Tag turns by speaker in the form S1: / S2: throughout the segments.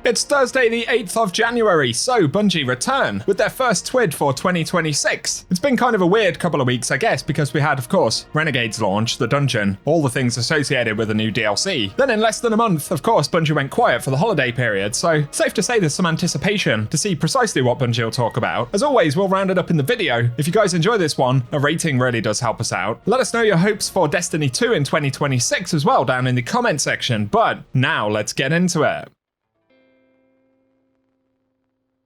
S1: It's Thursday the 8th of January, so Bungie return with their first TWID for 2026. It's been kind of a weird couple of weeks, I guess, because we had, of course, Renegades launch, the dungeon, all the things associated with a new DLC. Then in less than a month, of course, Bungie went quiet for the holiday period, so safe to say there's some anticipation to see precisely what Bungie will talk about. As always, we'll round it up in the video. If you guys enjoy this one, a rating really does help us out. Let us know your hopes for Destiny 2 in 2026 as well down in the comment section, but now let's get into it.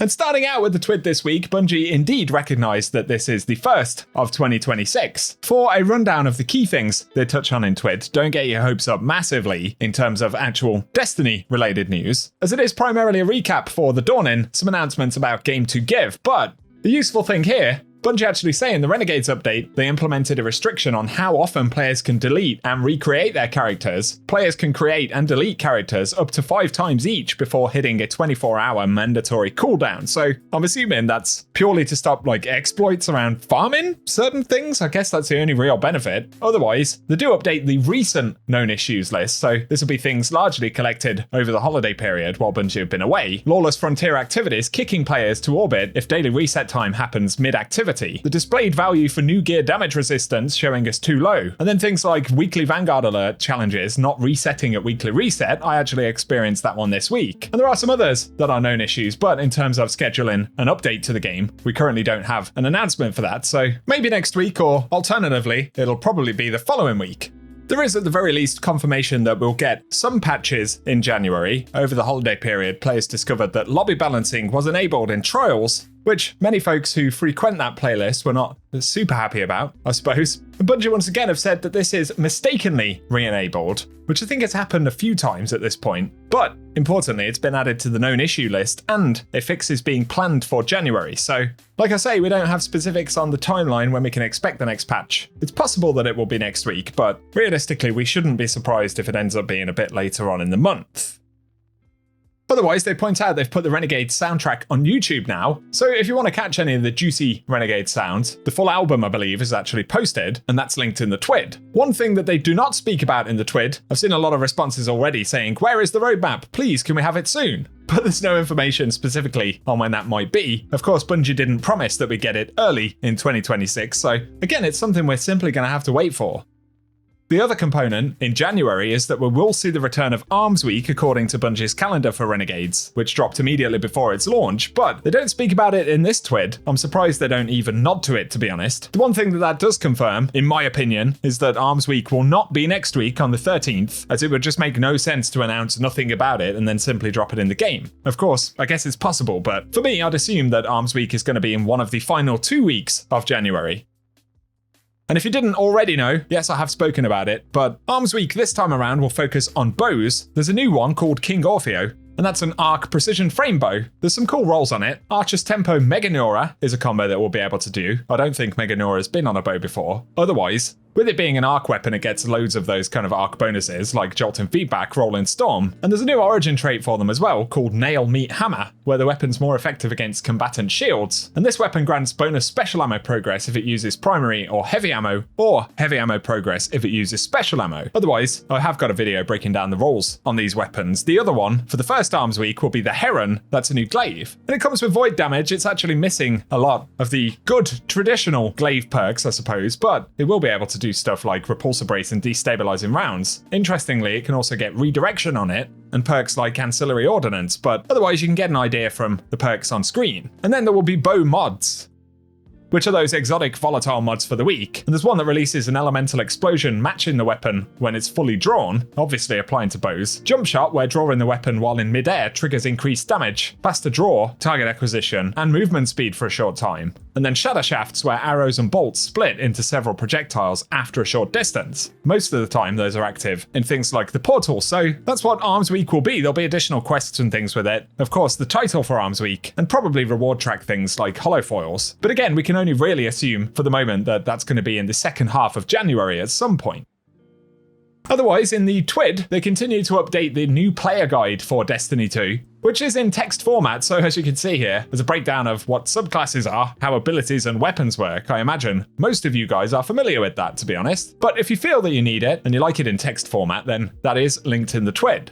S1: And starting out with the TWID this week, Bungie indeed recognised that this is the first of 2026. For a rundown of the key things they touch on in TWID, don't get your hopes up massively in terms of actual Destiny-related news, as it is primarily a recap for the Dawning, some announcements about Game to Give, but the useful thing here, Bungie actually say in the Renegades update, they implemented a restriction on how often players can delete and recreate their characters. Players can create and delete characters up to 5 times each before hitting a 24-hour mandatory cooldown. So I'm assuming that's purely to stop exploits around farming certain things. I guess that's the only real benefit. Otherwise, they do update the recent known issues list, so this will be things largely collected over the holiday period while Bungie have been away. Lawless Frontier activities kicking players to orbit if daily reset time happens mid-activity. The displayed value for new gear damage resistance showing us too low. And then things like weekly Vanguard alert challenges not resetting at weekly reset. I actually experienced that one this week. And there are some others that are known issues, but in terms of scheduling an update to the game, we currently don't have an announcement for that. So maybe next week, or alternatively, it'll probably be the following week. There is at the very least confirmation that we'll get some patches in January. Over the holiday period, players discovered that lobby balancing was enabled in Trials, which many folks who frequent that playlist were not super happy about, I suppose. And Bungie once again have said that this is mistakenly re-enabled, which I think has happened a few times at this point. But importantly, it's been added to the known issue list and a fix is being planned for January. So, like I say, we don't have specifics on the timeline when we can expect the next patch. It's possible that it will be next week, but realistically, we shouldn't be surprised if it ends up being a bit later on in the month. Otherwise, they point out they've put the Renegades soundtrack on YouTube now, so if you want to catch any of the juicy Renegade sounds, the full album, I believe, is actually posted, and that's linked in the TWID. One thing that they do not speak about in the TWID, I've seen a lot of responses already saying, "Where is the roadmap? Please, can we have it soon?" But there's no information specifically on when that might be. Of course, Bungie didn't promise that we get it early in 2026, so again, it's something we're simply going to have to wait for. The other component in January is that we will see the return of Arms Week according to Bungie's calendar for Renegades, which dropped immediately before its launch, but they don't speak about it in this TWID. I'm surprised they don't even nod to it, to be honest. The one thing that does confirm, in my opinion, is that Arms Week will not be next week on the 13th, as it would just make no sense to announce nothing about it and then simply drop it in the game. Of course, I guess it's possible, but for me, I'd assume that Arms Week is going to be in one of the final 2 weeks of January. And if you didn't already know, yes, I have spoken about it, but Arms Week this time around will focus on bows. There's a new one called King Orfeo, and that's an arc precision frame bow. There's some cool rolls on it. Archer's Tempo Meganora is a combo that we'll be able to do. I don't think Meganora's been on a bow before. Otherwise, with it being an arc weapon, it gets loads of those kind of arc bonuses like Jolt and Feedback, Roll and Storm. And there's a new origin trait for them as well called Nail Meet Hammer, where the weapon's more effective against combatant shields. And this weapon grants bonus special ammo progress if it uses primary or heavy ammo progress if it uses special ammo. Otherwise, I have got a video breaking down the rolls on these weapons. The other one, for the first Arms Week, will be the Heron. That's a new glaive. And it comes with void damage. It's actually missing a lot of the good traditional glaive perks, I suppose, but it will be able to do stuff like repulsor brace and destabilizing rounds. Interestingly, it can also get redirection on it and perks like ancillary ordnance, but otherwise you can get an idea from the perks on screen. And then there will be bow mods, which are those exotic volatile mods for the week. And there's one that releases an elemental explosion matching the weapon when it's fully drawn, obviously applying to bows. Jump shot, where drawing the weapon while in midair triggers increased damage. Faster draw, target acquisition, and movement speed for a short time. And then shatter shafts, where arrows and bolts split into several projectiles after a short distance. Most of the time those are active in things like the portal, so that's what Arms Week will be. There'll be additional quests and things with it. Of course, the title for Arms Week, and probably reward track things like holofoils. But again, we can only really assume for the moment that that's going to be in the second half of January at some point. Otherwise, in the TWID, they continue to update the new player guide for Destiny 2, which is in text format, so as you can see here, there's a breakdown of what subclasses are, how abilities and weapons work. I imagine most of you guys are familiar with that, to be honest. But if you feel that you need it, and you like it in text format, then that is linked in the TWID.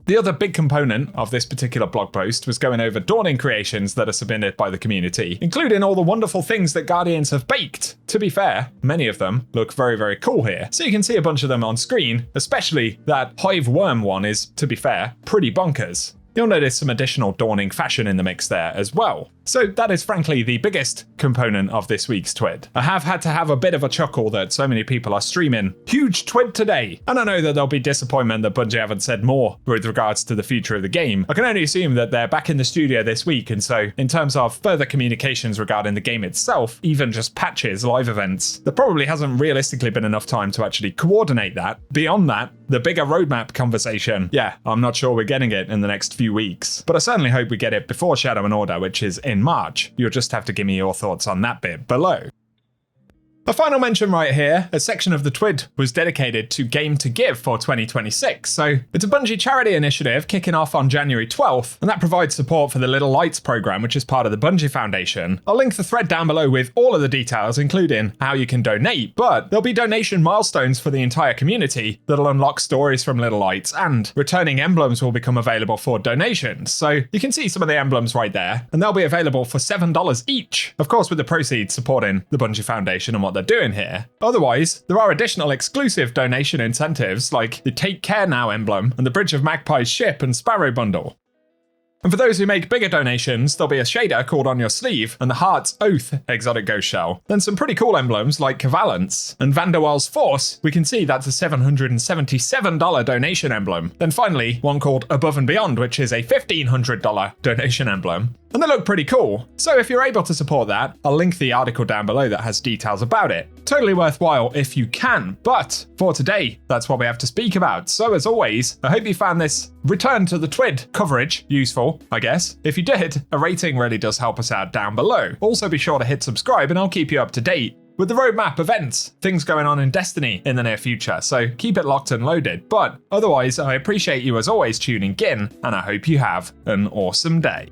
S1: The other big component of this particular blog post was going over dawning creations that are submitted by the community, including all the wonderful things that Guardians have baked. To be fair, many of them look very, very cool here. So you can see a bunch of them on screen, especially that hive worm one is, to be fair, pretty bonkers. You'll notice some additional dawning fashion in the mix there as well. So that is frankly the biggest component of this week's TWID. I have had to have a bit of a chuckle that so many people are streaming huge TWID today, and I know that there'll be disappointment that Bungie haven't said more with regards to the future of the game. I can only assume that they're back in the studio this week, and so in terms of further communications regarding the game itself, even just patches, live events, there probably hasn't realistically been enough time to actually coordinate that. Beyond that, the bigger roadmap conversation, yeah, I'm not sure we're getting it in the next few weeks, but I certainly hope we get it before Shadow and Order, which is in March. You'll just have to give me your thoughts on that bit below. A final mention right here, a section of the TWID was dedicated to Game to Give for 2026. So it's a Bungie charity initiative kicking off on January 12th, and that provides support for the Little Lights program, which is part of the Bungie Foundation. I'll link the thread down below with all of the details, including how you can donate, but there'll be donation milestones for the entire community that'll unlock stories from Little Lights, and returning emblems will become available for donations. So you can see some of the emblems right there, and they'll be available for $7 each. Of course, with the proceeds supporting the Bungie Foundation and what they're doing here. Otherwise, there are additional exclusive donation incentives like the Take Care Now emblem and the Bridge of Magpie's ship and Sparrow bundle. And for those who make bigger donations, there'll be a shader called On Your Sleeve and the Heart's Oath exotic ghost shell. Then some pretty cool emblems like Cavalance and Vanderwell's Force. We can see that's a $777 donation emblem. Then finally, one called Above and Beyond, which is a $1,500 donation emblem. And they look pretty cool. So if you're able to support that, I'll link the article down below that has details about it. Totally worthwhile if you can. But for today, that's what we have to speak about. So as always, I hope you found this return to the TWID coverage useful, I guess. If you did, a rating really does help us out down below. Also be sure to hit subscribe and I'll keep you up to date with the roadmap, events, things going on in Destiny in the near future, so keep it locked and loaded. But otherwise, I appreciate you as always tuning in, and I hope you have an awesome day.